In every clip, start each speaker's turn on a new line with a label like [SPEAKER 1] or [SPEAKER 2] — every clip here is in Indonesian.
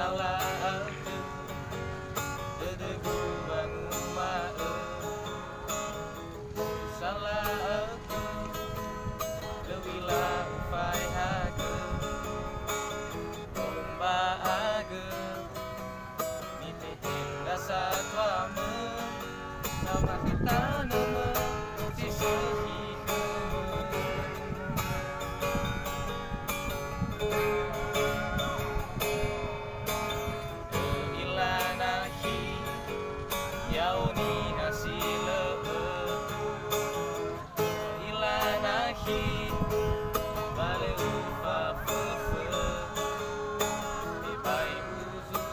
[SPEAKER 1] salah dedebu bangun mae salah lewilah upai hage lomba age nitehin rasa tuame sama kita nama sisihi yauni hasile ilanahi bale upa fefe ibai buzuzu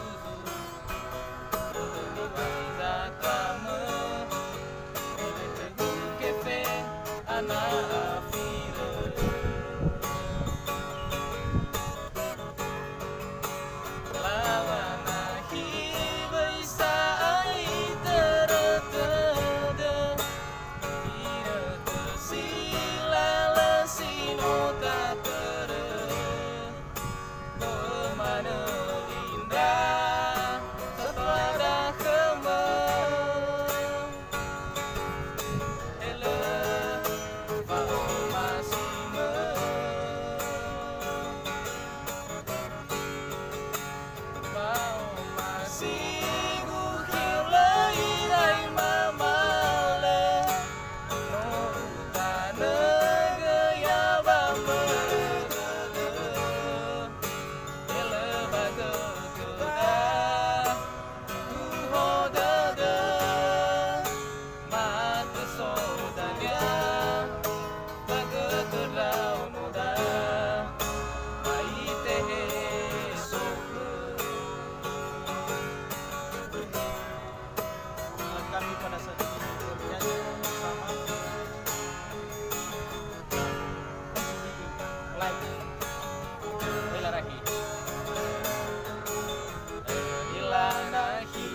[SPEAKER 1] ni baiza kame tegu kefe ana afire lawanahi baisa kami pada saat ini bernyanyi bersama like ilarahi ilanahi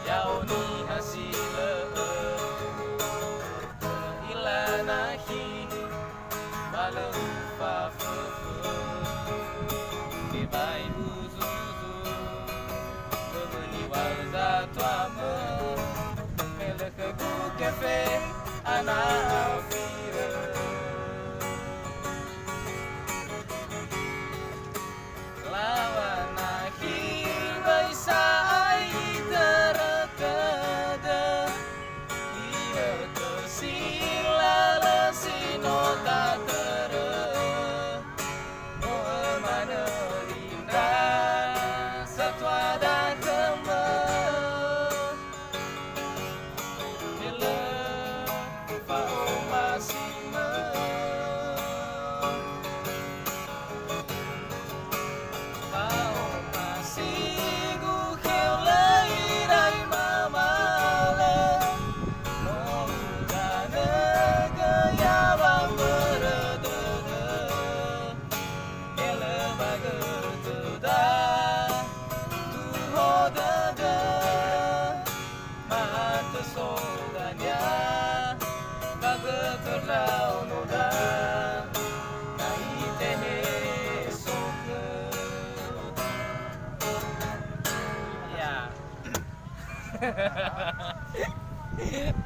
[SPEAKER 1] yauni hasile ilanahi bale upa fefe ibai buzuzu kemeni warza tuame cafe ana afire lawanahi baisa ai terakada ia tersilala sinota tere oh mana rinda satwada sodanya bageterau noda naitehe soke ya.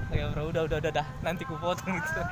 [SPEAKER 1] Oke bro, udah nanti ku potong itu.